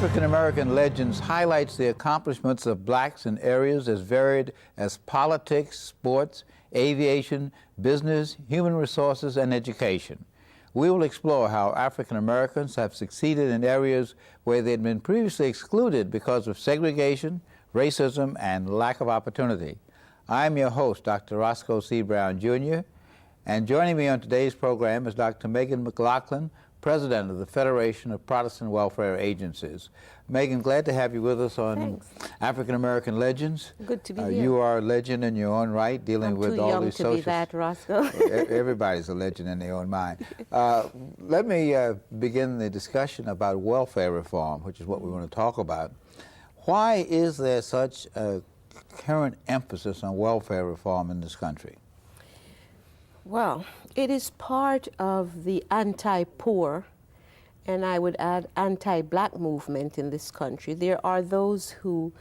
African American Legends highlights the accomplishments of blacks in areas as varied as politics, sports, aviation, business, human resources, and education. We will explore how African Americans have succeeded in areas where they had been previously excluded because of segregation, racism, and lack of opportunity. I'm your host, Dr. Roscoe C. Brown, Jr., and joining me on today's program is Dr. Megan McLaughlin, President of the Federation of Protestant Welfare Agencies. Megan, glad to have you with us on African American Legends. Good to be here. You are a legend in your own right, dealing with all these social... I'm too young to be that, Roscoe. Everybody's a legend in their own mind. Let me begin the discussion about welfare reform, which is what we want to talk about. Why is there such a current emphasis on welfare reform in this country? Well, it is part of the anti-poor, and I would add anti-black movement in this country. There are those who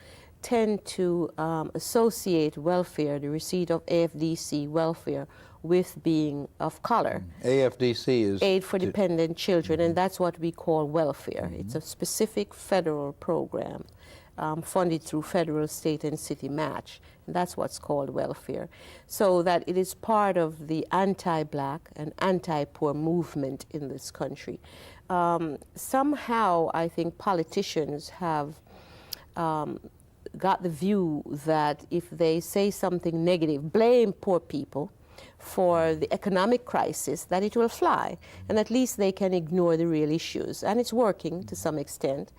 tend to associate welfare, the receipt of AFDC welfare, with being of color. AFDC is... Aid for Dependent Children, and that's what we call welfare. It's a specific federal program funded through federal, state, and city match. And that's what's called welfare. So that it is part of the anti-black and anti-poor movement in this country. Somehow, I think politicians have got the view that if they say something negative, blame poor people for the economic crisis, that it will fly, and at least they can ignore the real issues. And it's working to some extent.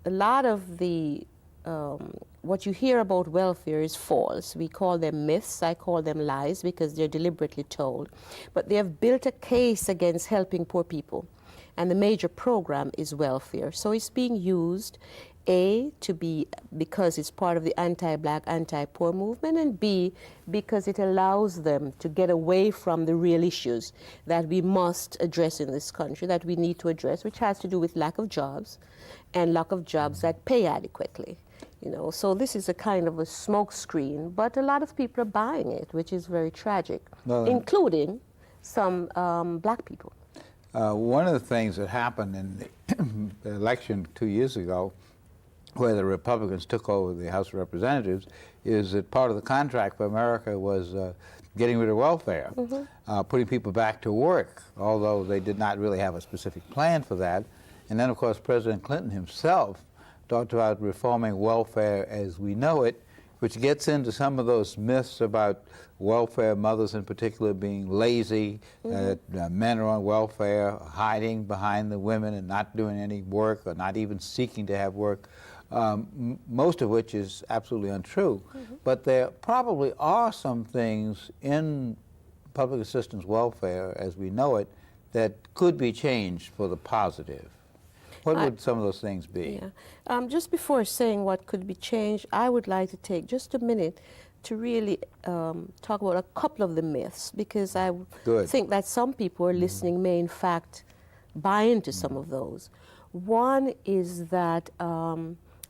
A lot of the what you hear about welfare is false. We call them myths. I call them lies because they're deliberately told. But they have built a case against helping poor people. And the major program is welfare. So it's being used, A, because it's part of the anti-black, anti-poor movement, and B, because it allows them to get away from the real issues that we must address in this country, that we need to address, which has to do with lack of jobs and lack of jobs that pay adequately. You know, so this is a kind of a smokescreen, but a lot of people are buying it, which is very tragic, including some black people. One of the things that happened in the election 2 years ago, where the Republicans took over the House of Representatives, is that part of the contract for America was getting rid of welfare, putting people back to work, although they did not really have a specific plan for that. And then, of course, President Clinton himself talked about reforming welfare as we know it, which gets into some of those myths about welfare mothers in particular being lazy, men are on welfare, hiding behind the women and not doing any work or not even seeking to have work, most of which is absolutely untrue. But there probably are some things in public assistance welfare as we know it that could be changed for the positive. What would some of those things be? Just before saying what could be changed, I would like to take just a minute to really talk about a couple of the myths, because I think that some people who are listening may in fact buy into some of those. One is that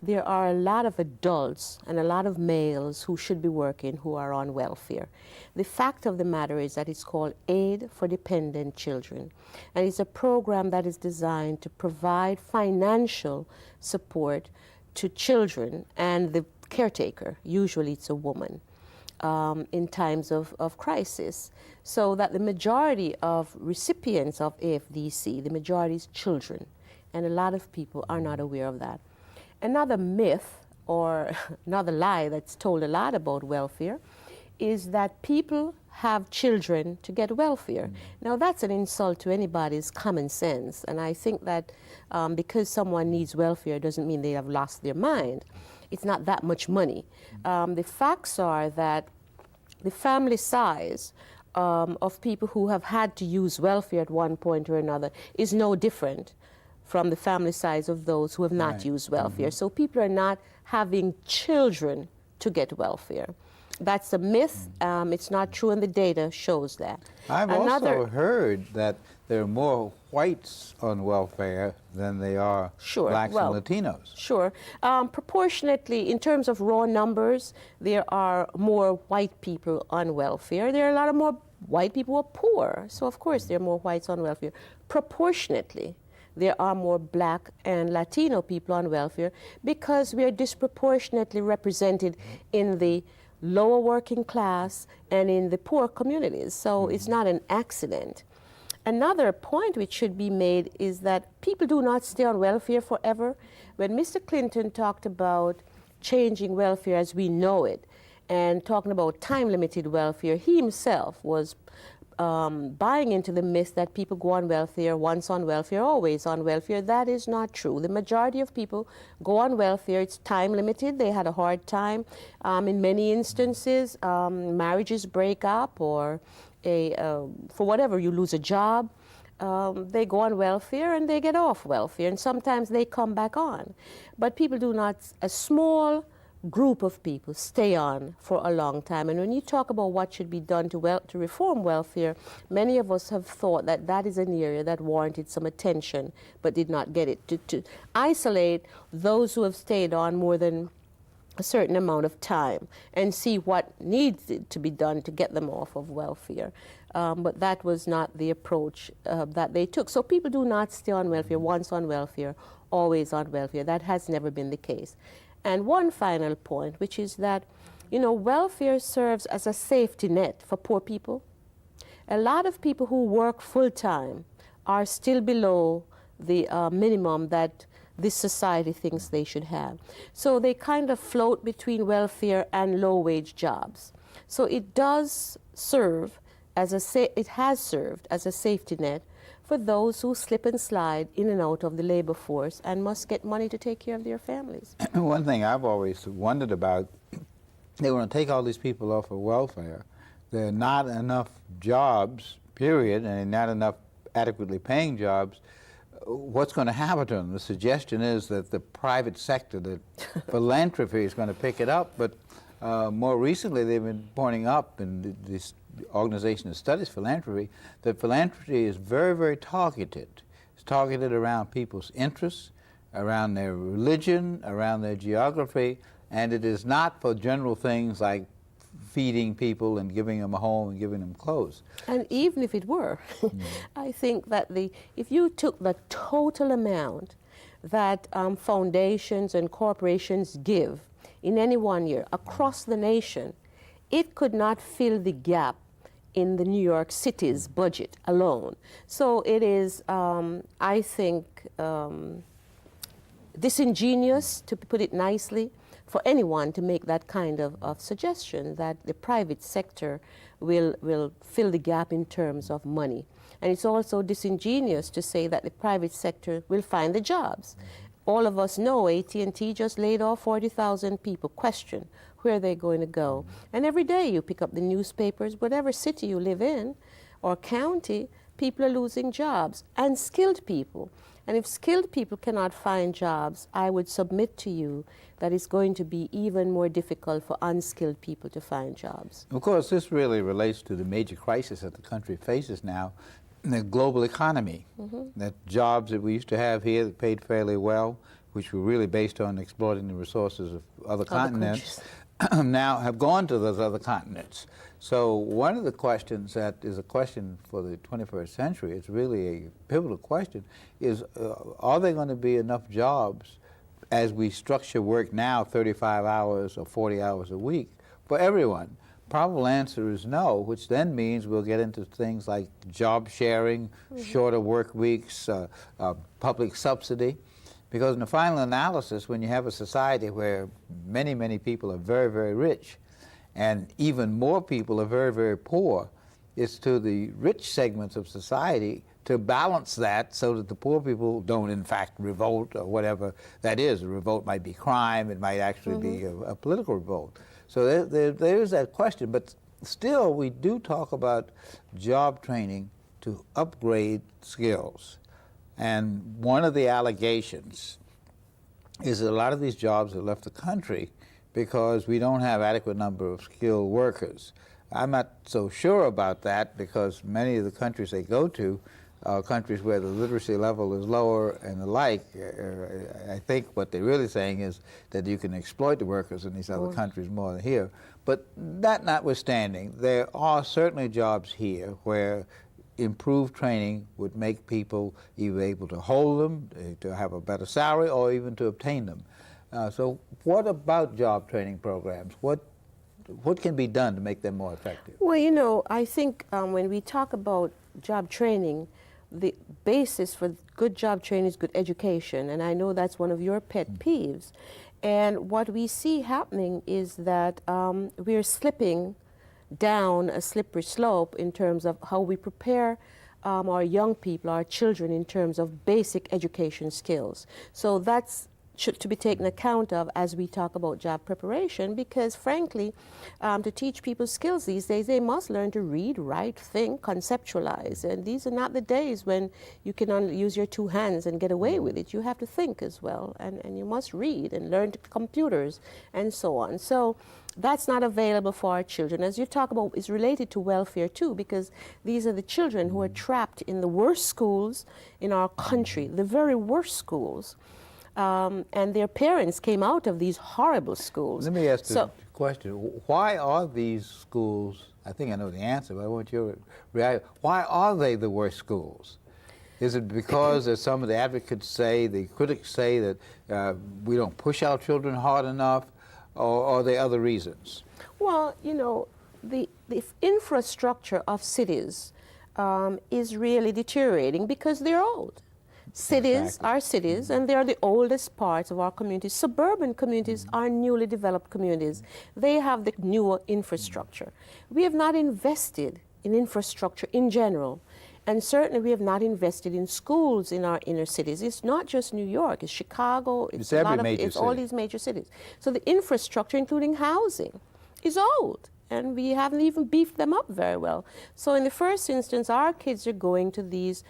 there are a lot of adults and a lot of males who should be working who are on welfare. The fact of the matter is that it's called Aid for Dependent Children, and it's a program that is designed to provide financial support to children and the caretaker, usually it's a woman, in times of crisis, so that the majority of recipients of AFDC, the majority is children, and a lot of people are not aware of that. Another myth or another lie that's told a lot about welfare is that people have children to get welfare. Now that's an insult to anybody's common sense, and I think that because someone needs welfare doesn't mean they have lost their mind. It's not that much money. The facts are that the family size of people who have had to use welfare at one point or another is no different from the family size of those who have not used welfare. So people are not having children to get welfare. That's a myth. It's not true, and the data shows that. I've also heard that there are more whites on welfare than they are blacks and Latinos. Sure. Proportionately, in terms of raw numbers, there are more white people on welfare. There are a lot of more white people who are poor. So, of course, there are more whites on welfare. Proportionately, there are more black and Latino people on welfare because we are disproportionately represented in the lower working class and in the poor communities. So it's not an accident. Another point which should be made is that people do not stay on welfare forever. When Mr. Clinton talked about changing welfare as we know it and talking about time-limited welfare, he himself was buying into the myth that people go on welfare, once on welfare, always on welfare. That is not true. The majority of people go on welfare. It's time limited. They had a hard time. In many instances, marriages break up or for whatever, you lose a job. They go on welfare and they get off welfare, and sometimes they come back on. But people do not, a small group of people stay on for a long time. And when you talk about what should be done to reform welfare, many of us have thought that that is an area that warranted some attention but did not get it. To isolate those who have stayed on more than a certain amount of time and see what needs to be done to get them off of welfare. But that was not the approach that they took. So people do not stay on welfare, once on welfare, always on welfare. That has never been the case. And one final point, which is that, welfare serves as a safety net for poor people. A lot of people who work full-time are still below the minimum that this society thinks they should have. So they kind of float between welfare and low-wage jobs. So it does serve as it has served as a safety net for those who slip and slide in and out of the labor force and must get money to take care of their families. One thing I've always wondered about, they want to take all these people off of welfare. There are not enough jobs, period, and not enough adequately paying jobs. What's going to happen to them? The suggestion is that the private sector, that philanthropy is going to pick it up, but more recently they've been pointing up in this organization that studies philanthropy, that philanthropy is very, very targeted. It's targeted around people's interests, around their religion, around their geography, and it is not for general things like feeding people and giving them a home and giving them clothes. And even if it were, I think that if you took the total amount that foundations and corporations give in any one year across the nation, it could not fill the gap in the New York City's budget alone. So it is, I think, disingenuous, to put it nicely, for anyone to make that kind of suggestion that the private sector will fill the gap in terms of money. And it's also disingenuous to say that the private sector will find the jobs. All of us know AT&T just laid off 40,000 people. Question, where are they going to go? And every day you pick up the newspapers, whatever city you live in or county, people are losing jobs, and skilled people. And if skilled people cannot find jobs, I would submit to you that it's going to be even more difficult for unskilled people to find jobs. Of course, this really relates to the major crisis that the country faces now, the global economy. That jobs that we used to have here that paid fairly well, which were really based on exploiting the resources of other continents, now have gone to those other continents. So one of the questions that is a question for the 21st century, it's really a pivotal question, is are there going to be enough jobs as we structure work now, 35 hours or 40 hours a week, for everyone? Probable answer is no, which then means we'll get into things like job sharing, shorter work weeks, public subsidy. Because in the final analysis, when you have a society where many, many people are very, very rich, and even more people are very, very poor, it's to the rich segments of society to balance that so that the poor people don't, in fact, revolt or whatever that is. A revolt might be crime. It might actually be a political revolt. So there is that question. But still, we do talk about job training to upgrade skills. And one of the allegations is that a lot of these jobs have left the country because we don't have adequate number of skilled workers. I'm not so sure about that because many of the countries they go to are countries where the literacy level is lower and the like. I think what they're really saying is that you can exploit the workers in these other countries more than here. But that notwithstanding, there are certainly jobs here where improved training would make people either able to hold them, to have a better salary, or even to obtain them. So what about job training programs? What can be done to make them more effective? Well, you know, I think when we talk about job training, the basis for good job training is good education, and I know that's one of your pet peeves. And what we see happening is that we're slipping down a slippery slope in terms of how we prepare our young people, our children, in terms of basic education skills. So that's to be taken account of as we talk about job preparation, because frankly, to teach people skills these days, they must learn to read, write, think, conceptualize. And these are not the days when you can only use your two hands and get away with it. You have to think as well, and you must read and learn computers and so on. So that's not available for our children. As you talk about, is related to welfare too, because these are the children who are trapped in the worst schools in our country, the very worst schools. And their parents came out of these horrible schools. Let me ask the question. Why are these schools, I think I know the answer, but I want your reaction. Why are they the worst schools? Is it because, as some of the advocates say, the critics say, that we don't push our children hard enough, or are there other reasons? Well, you know, the infrastructure of cities is really deteriorating because they're old. Cities are cities, and they are the oldest parts of our communities. Suburban communities are newly developed communities. They have the newer infrastructure. We have not invested in infrastructure in general, and certainly we have not invested in schools in our inner cities. It's not just New York, it's Chicago, it's all these major cities. So the infrastructure, including housing, is old, and we haven't even beefed them up very well. So in the first instance, our kids are going to these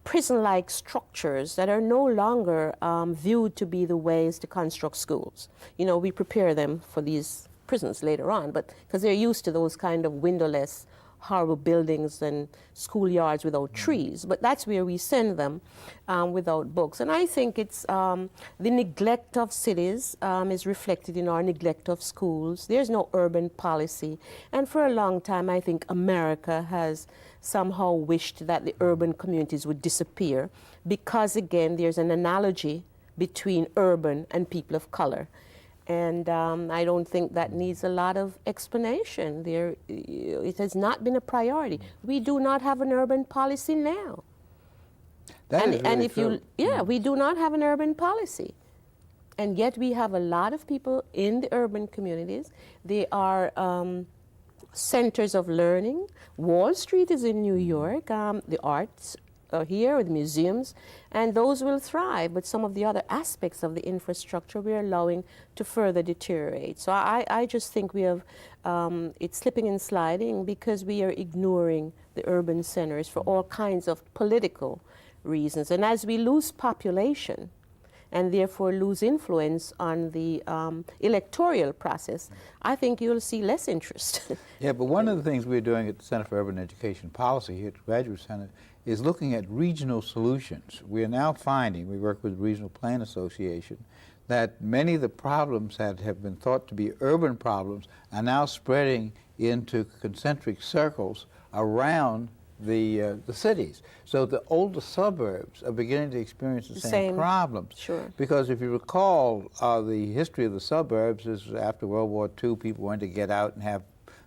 prison-like structures that are no longer viewed to be the ways to construct schools. You know, we prepare them for these prisons later on, but because they're used to those kind of windowless, horrible buildings and schoolyards without trees. But that's where we send them without books. And I think it's the neglect of cities is reflected in our neglect of schools. There's no urban policy. And for a long time, I think America has somehow wished that the urban communities would disappear because, again, there's an analogy between urban and people of color. And I don't think that needs a lot of explanation. It has not been a priority. We do not have an urban policy now. We do not have an urban policy. And yet we have a lot of people in the urban communities. They are centers of learning. Wall Street is in New York. The arts are here, the museums, and those will thrive. But some of the other aspects of the infrastructure we're allowing to further deteriorate. So I just think we have, it's slipping and sliding because we are ignoring the urban centers for all kinds of political reasons. And as we lose population, and therefore lose influence on the electoral process, I think you'll see less interest. Yeah, but one of the things we're doing at the Center for Urban Education Policy here at the Graduate Center is looking at regional solutions. We are now finding, we work with the Regional Plan Association, that many of the problems that have been thought to be urban problems are now spreading into concentric circles around the cities. So the older suburbs are beginning to experience the same problems. Sure. Because if you recall, the history of the suburbs is after World War II, people wanted to get out and have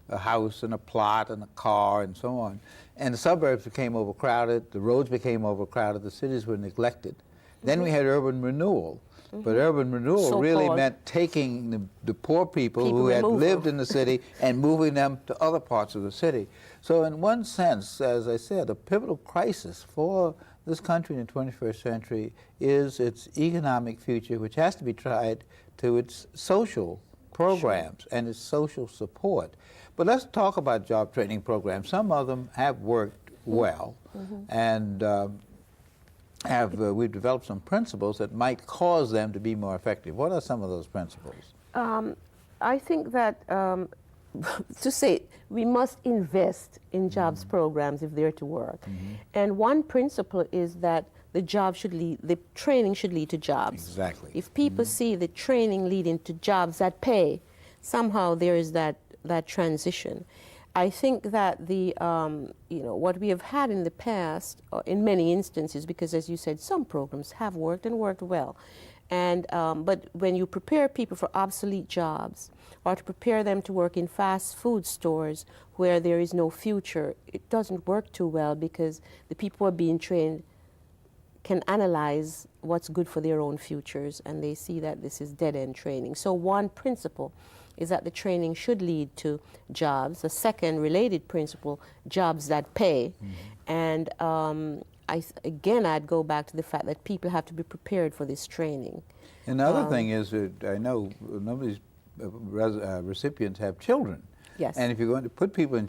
a house and a plot and a car and so on. And the suburbs became overcrowded, the roads became overcrowded, the cities were neglected. Then we had urban renewal. But urban renewal really meant taking the poor people who had lived in the city and moving them to other parts of the city. So in one sense, as I said, a pivotal crisis for this country in the 21st century is its economic future, which has to be tied to its social programs and its social support. But let's talk about job training programs. Some of them have worked well, and we've developed some principles that might cause them to be more effective. What are some of those principles? I think that, to say, we must invest in jobs programs if they're to work. And one principle is that the training should lead to jobs. Exactly. If people see the training leading to jobs that pay, somehow there is that transition. I think that the what we have had in the past, in many instances, because as you said, some programs have worked and worked well, and but when you prepare people for obsolete jobs, or to prepare them to work in fast food stores where there is no future, it doesn't work too well, because the people who are being trained can analyze what's good for their own futures, and they see that this is dead-end training. So one principle is that the training should lead to jobs. The second related principle, jobs that pay. And again, I'd go back to the fact that people have to be prepared for this training. And the other thing is that I know none of these recipients have children. Yes. And if you're going to put people in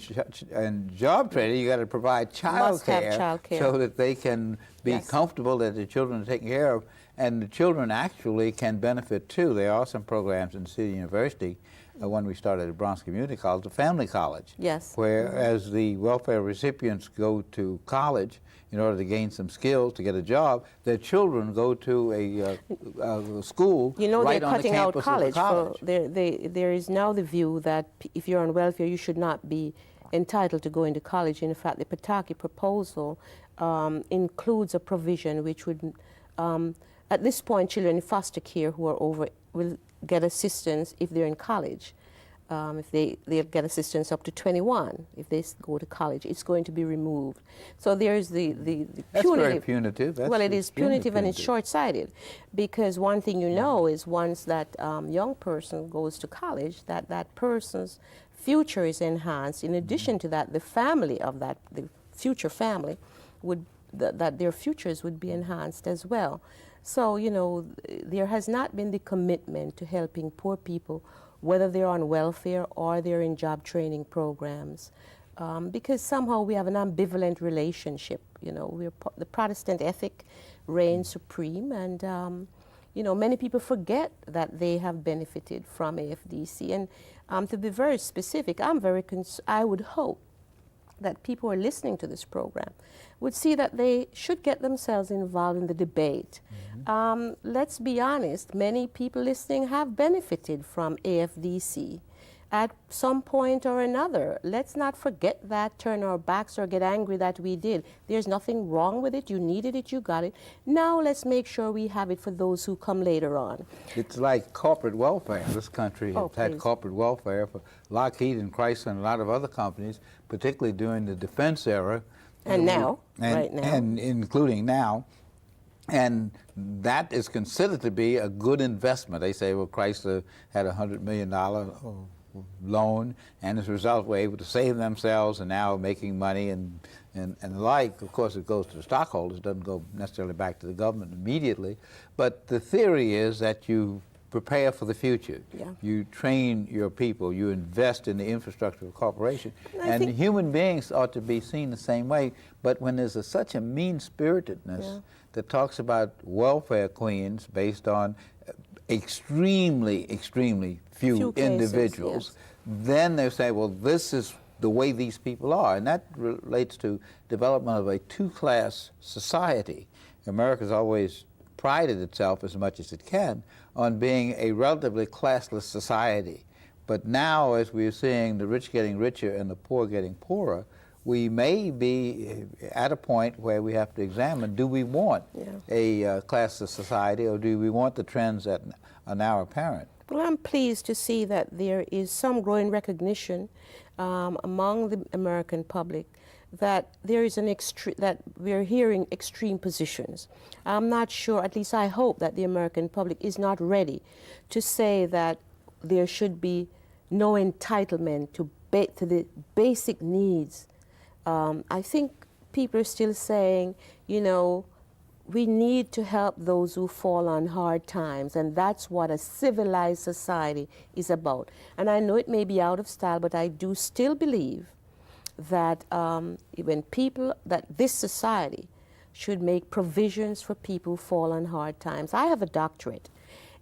job training, you got to provide child care so that they can be comfortable that the children are taken care of. And the children actually can benefit too. There are some programs in City University, one we started at Bronx Community College, the Family College. Yes. Where as the welfare recipients go to college in order to gain some skills to get a job, their children go to a school right on the campus of the college. There is now the view that if you're on welfare, you should not be entitled to go into college. In fact, the Pataki proposal includes a provision which would, at this point, children in foster care who are over will get assistance if they're in college. If they'll get assistance up to 21 if they go to college. It's going to be removed. So there's the That's punitive. Very punitive. Well, it is punitive and it's short-sighted, because one thing you know is once that young person goes to college, that person's future is enhanced. In addition to that, the family of the future family that their futures would be enhanced as well. So, there has not been the commitment to helping poor people, whether they're on welfare or they're in job training programs, because somehow we have an ambivalent relationship. The Protestant ethic reigns supreme, and many people forget that they have benefited from AFDC. And to be very specific, I would hope that people who are listening to this program would see that they should get themselves involved in the debate. Let's be honest, many people listening have benefited from AFDC at some point or another. Let's not forget that, turn our backs or get angry that we did. There's nothing wrong with it. You needed it, you got it. Now let's make sure we have it for those who come later on. It's like corporate welfare. This country has had corporate welfare for Lockheed and Chrysler and a lot of other companies, particularly during the defense era. And now, right now. And including now. And that is considered to be a good investment. They say, well, Chrysler had a $100 million loan, and as a result were able to save themselves and now making money and the like. Of course, it goes to the stockholders. It doesn't go necessarily back to the government immediately. But the theory is that you prepare for the future. Yeah. You train your people. You invest in the infrastructure of a corporation. And human beings ought to be seen the same way. But when there's such a mean-spiritedness that talks about welfare queens based on extremely, extremely few individuals, then they say, well, this is the way these people are. And that relates to development of a two-class society. America's always prided itself as much as it can on being a relatively classless society. But now, as we're seeing the rich getting richer and the poor getting poorer, we may be at a point where we have to examine, do we want a classless society, or do we want the trends that are now apparent? Well, I'm pleased to see that there is some growing recognition among the American public that there is that we're hearing extreme positions. I'm not sure, at least I hope, that the American public is not ready to say that there should be no entitlement to the basic needs. I think people are still saying, we need to help those who fall on hard times, and that's what a civilized society is about. And I know it may be out of style, but I do still believe that that this society should make provisions for people who fall on hard times. I have a doctorate,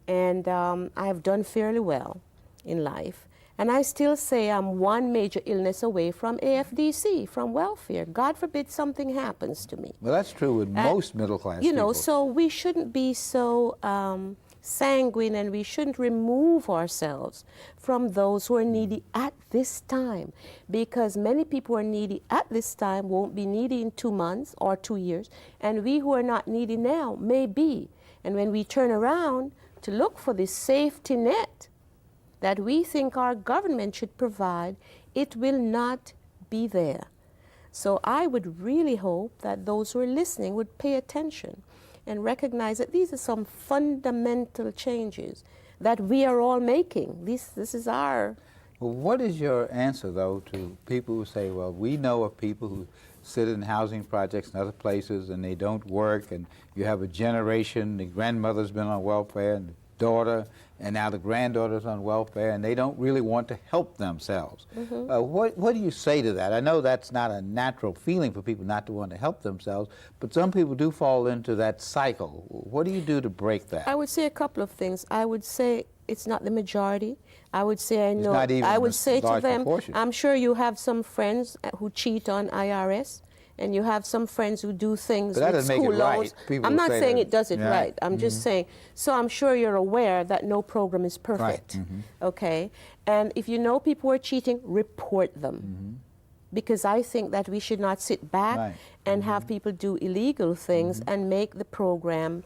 and I have done fairly well in life. And I still say I'm one major illness away from AFDC, from welfare. God forbid something happens to me. Well, that's true with most middle-class people. So we shouldn't be so sanguine and we shouldn't remove ourselves from those who are needy at this time, because many people who are needy at this time won't be needy in 2 months or 2 years, and we who are not needy now may be. And when we turn around to look for this safety net that we think our government should provide, it will not be there. So I would really hope that those who are listening would pay attention and recognize that these are some fundamental changes that we are all making. This is our... Well, what is your answer, though, to people who say, well, we know of people who sit in housing projects and other places and they don't work, and you have a generation, the grandmother's been on welfare and the daughter, and now the granddaughter's on welfare, and they don't really want to help themselves. What do you say to that? I know that's not a natural feeling for people not to want to help themselves, but some people do fall into that cycle. What do you do to break that? I would say a couple of things. I would say it's not the majority. I would say I know. It's not even I would say to them, proportion. I'm sure you have some friends who cheat on IRS, and you have some friends who do things with school loans. I'm not saying it does it right. I'm just saying, so I'm sure you're aware that no program is perfect, okay? And if you know people are cheating, report them. Because I think that we should not sit back and have people do illegal things and make the program,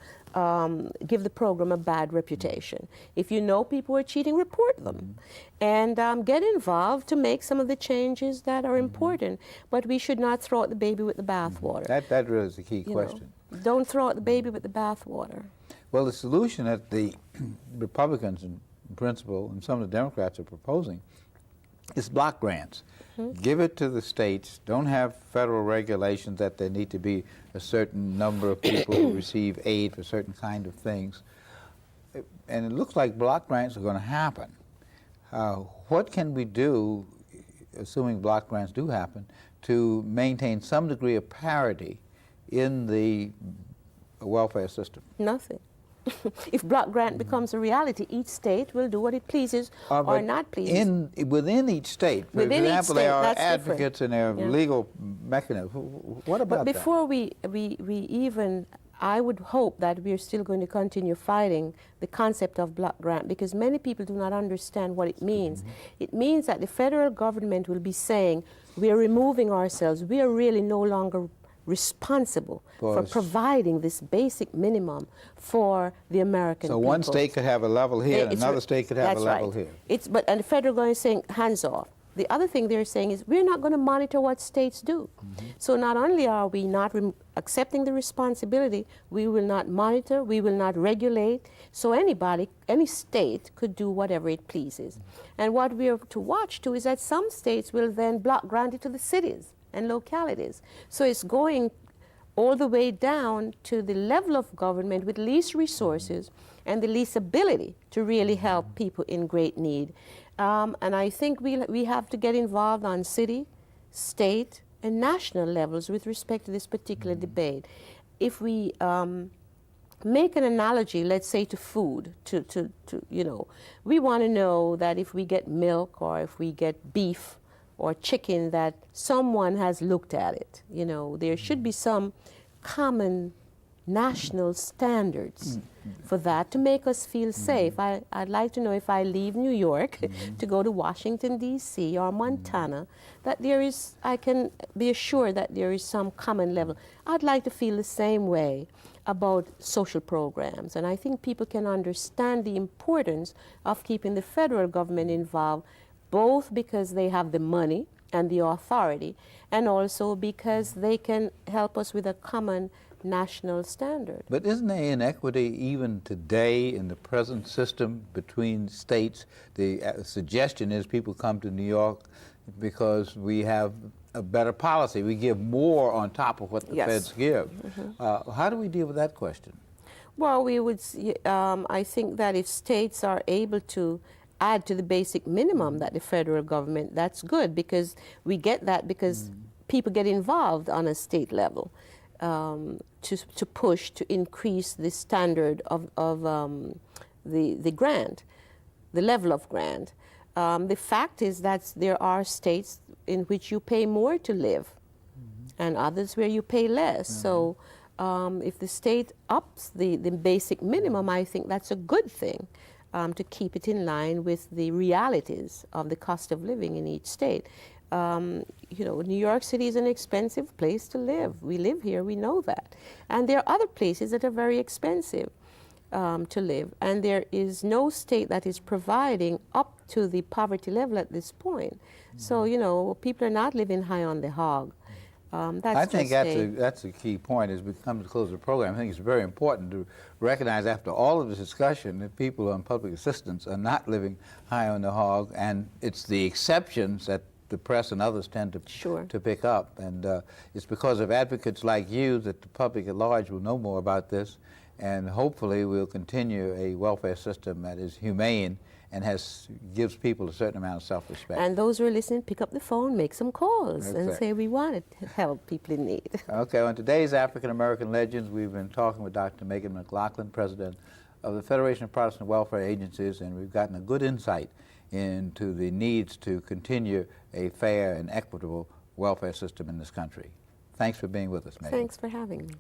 give the program a bad reputation. If you know people are cheating, report them. And get involved to make some of the changes that are important. But we should not throw out the baby with the bathwater. That really is the key question. Don't throw out the baby with the bathwater. Well, the solution that the Republicans in principle and some of the Democrats are proposing is block grants. Give it to the states. Don't have federal regulations that there need to be a certain number of people who receive aid for certain kind of things. And it looks like block grants are going to happen. What can we do, assuming block grants do happen, to maintain some degree of parity in the welfare system? Nothing. If block grant becomes a reality, each state will do what it pleases or not pleases. Within each state, for example, there are advocates and there are legal mechanisms. What about that? But before we even, I would hope that we're still going to continue fighting the concept of block grant, because many people do not understand what it means. It means that the federal government will be saying, we are removing ourselves, we are really no longer responsible for providing this basic minimum for the American people. So one state could have a level here, and another state could have a level here. And the federal government is saying, hands off. The other thing they're saying is, we're not going to monitor what states do. So not only are we not accepting the responsibility, we will not monitor, we will not regulate. So anybody, any state could do whatever it pleases. And what we are to watch too is that some states will then block grant it to the cities and localities. So it's going all the way down to the level of government with least resources and the least ability to really help people in great need. And I think we have to get involved on city, state, and national levels with respect to this particular debate. If we make an analogy, let's say to food, to you know, we want to know that if we get milk or if we get beef or chicken, that someone has looked at it. You know, there should be some common national standards for that to make us feel safe. I'd like to know, if I leave New York to go to Washington, D.C. or Montana, that there is, I can be assured that there is some common level. I'd like to feel the same way about social programs, and I think people can understand the importance of keeping the federal government involved, both because they have the money and the authority, and also because they can help us with a common national standard. But isn't there inequity even today in the present system between states? The suggestion is people come to New York because we have a better policy. We give more on top of what the feds give. How do we deal with that question? Well, we would, I think that if states are able to add to the basic minimum that the federal government, that's good, because we get that because people get involved on a state level to push to increase the standard of the grant, the level of grant. The fact is that there are states in which you pay more to live and others where you pay less. So If the state ups the basic minimum, I think that's a good thing, to keep it in line with the realities of the cost of living in each state. You know, New York City is an expensive place to live. We live here, we know that. And there are other places that are very expensive to live. And there is no state that is providing up to the poverty level at this point. So, you know, people are not living high on the hog. I think that's a key point as we come to close the program. I think it's very important to recognize after all of this discussion that people on public assistance are not living high on the hog, and it's the exceptions that the press and others tend to pick up. And it's because of advocates like you that the public at large will know more about this, and hopefully we'll continue a welfare system that is humane and gives people a certain amount of self-respect. And those who are listening, pick up the phone, make some calls, and say we want to help people in need. Okay, on today's African American Legends, we've been talking with Dr. Megan McLaughlin, President of the Federation of Protestant Welfare Agencies, and we've gotten a good insight into the needs to continue a fair and equitable welfare system in this country. Thanks for being with us, Megan. Thanks for having me.